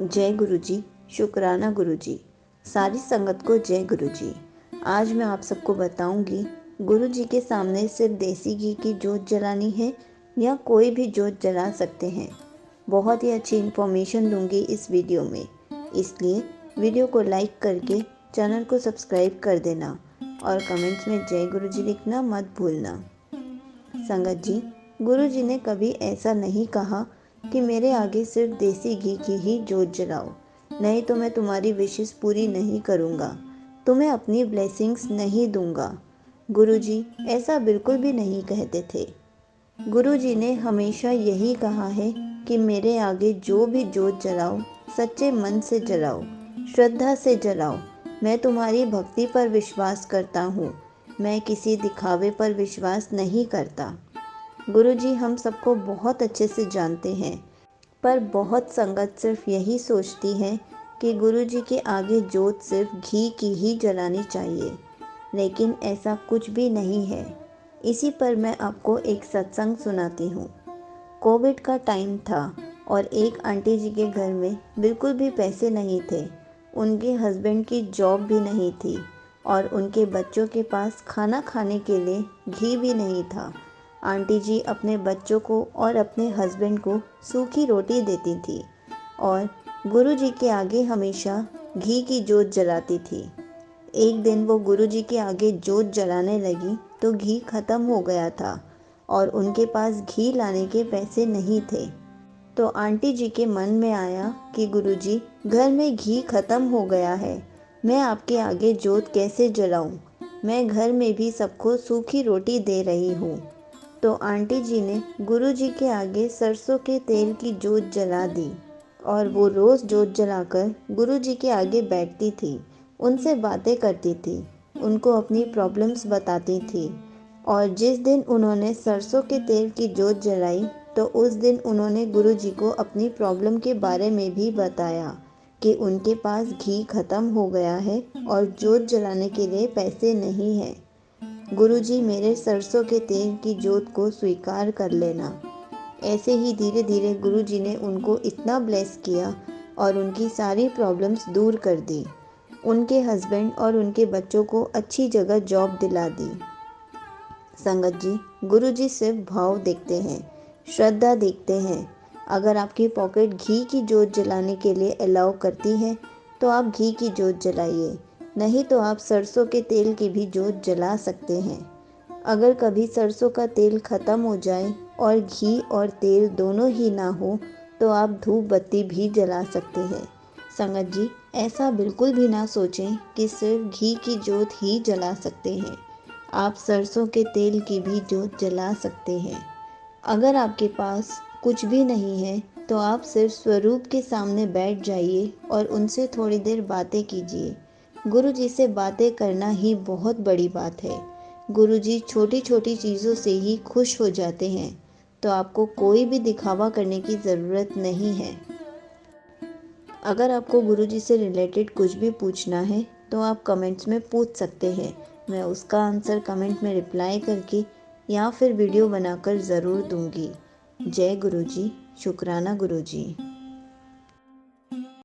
जय गुरु जी, शुक्राना गुरु जी। सारी संगत को जय गुरु जी। आज मैं आप सबको बताऊंगी गुरु जी के सामने सिर्फ देसी घी की जोत जलानी है या कोई भी जोत जला सकते हैं। बहुत ही अच्छी इन्फॉर्मेशन दूंगी इस वीडियो में, इसलिए वीडियो को लाइक करके चैनल को सब्सक्राइब कर देना और कमेंट्स में जय गुरु जी लिखना मत भूलना। संगत जी, गुरु जी ने कभी ऐसा नहीं कहा कि मेरे आगे सिर्फ देसी घी की ही जोत जलाओ, नहीं तो मैं तुम्हारी विशेष पूरी नहीं करूँगा, तुम्हें अपनी ब्लेसिंग्स नहीं दूंगा। गुरु जी ऐसा बिल्कुल भी नहीं कहते थे। गुरु जी ने हमेशा यही कहा है कि मेरे आगे जो भी जोत जलाओ सच्चे मन से जलाओ, श्रद्धा से जलाओ। मैं तुम्हारी भक्ति पर विश्वास करता हूँ, मैं किसी दिखावे पर विश्वास नहीं करता। गुरुजी हम सबको बहुत अच्छे से जानते हैं, पर बहुत संगत सिर्फ यही सोचती है कि गुरुजी के आगे जोत सिर्फ घी की ही जलानी चाहिए, लेकिन ऐसा कुछ भी नहीं है। इसी पर मैं आपको एक सत्संग सुनाती हूँ। कोविड का टाइम था और एक आंटी जी के घर में बिल्कुल भी पैसे नहीं थे। उनके हस्बैंड की जॉब भी नहीं थी और उनके बच्चों के पास खाना खाने के लिए घी भी नहीं था। आंटी जी अपने बच्चों को और अपने हस्बैंड को सूखी रोटी देती थी और गुरु जी के आगे हमेशा घी की जोत जलाती थी। एक दिन वो गुरु जी के आगे जोत जलाने लगी तो घी खत्म हो गया था और उनके पास घी लाने के पैसे नहीं थे। तो आंटी जी के मन में आया कि गुरु जी घर में घी खत्म हो गया है, मैं आपके आगे जोत कैसे जलाऊं? मैं घर में भी सबको सूखी रोटी दे रही हूँ। तो आंटी जी ने गुरु जी के आगे सरसों के तेल की जोत जला दी और वो रोज़ जोत जलाकर गुरु जी के आगे बैठती थी, उनसे बातें करती थी, उनको अपनी प्रॉब्लम्स बताती थी। और जिस दिन उन्होंने सरसों के तेल की जोत जलाई तो उस दिन उन्होंने गुरु जी को अपनी प्रॉब्लम के बारे में भी बताया कि उनके पास घी खत्म हो गया है और जोत जलाने के लिए पैसे नहीं हैं। गुरुजी मेरे सरसों के तेल की जोत को स्वीकार कर लेना। ऐसे ही धीरे धीरे गुरुजी ने उनको इतना ब्लेस किया और उनकी सारी प्रॉब्लम्स दूर कर दी। उनके हस्बैंड और उनके बच्चों को अच्छी जगह जॉब दिला दी। संगत जी, गुरुजी सिर्फ भाव देखते हैं, श्रद्धा देखते हैं। अगर आपकी पॉकेट घी की जोत जलाने के लिए अलाउ करती है तो आप घी की जोत जलाइए, नहीं तो आप सरसों के तेल की भी जोत जला सकते हैं। अगर कभी सरसों का तेल ख़त्म हो जाए और घी और तेल दोनों ही ना हो तो आप धूप बत्ती भी जला सकते हैं। संगत जी ऐसा बिल्कुल भी ना सोचें कि सिर्फ घी की जोत ही जला सकते हैं, आप सरसों के तेल की भी जोत जला सकते हैं। अगर आपके पास कुछ भी नहीं है तो आप सिर्फ स्वरूप के सामने बैठ जाइए और उनसे थोड़ी देर बातें कीजिए। गुरु जी से बातें करना ही बहुत बड़ी बात है। गुरु जी छोटी छोटी चीज़ों से ही खुश हो जाते हैं, तो आपको कोई भी दिखावा करने की ज़रूरत नहीं है। अगर आपको गुरु जी से रिलेटेड कुछ भी पूछना है तो आप कमेंट्स में पूछ सकते हैं, मैं उसका आंसर कमेंट में रिप्लाई करके या फिर वीडियो बनाकर ज़रूर दूंगी। जय गुरु जी, शुक्राना गुरु जी।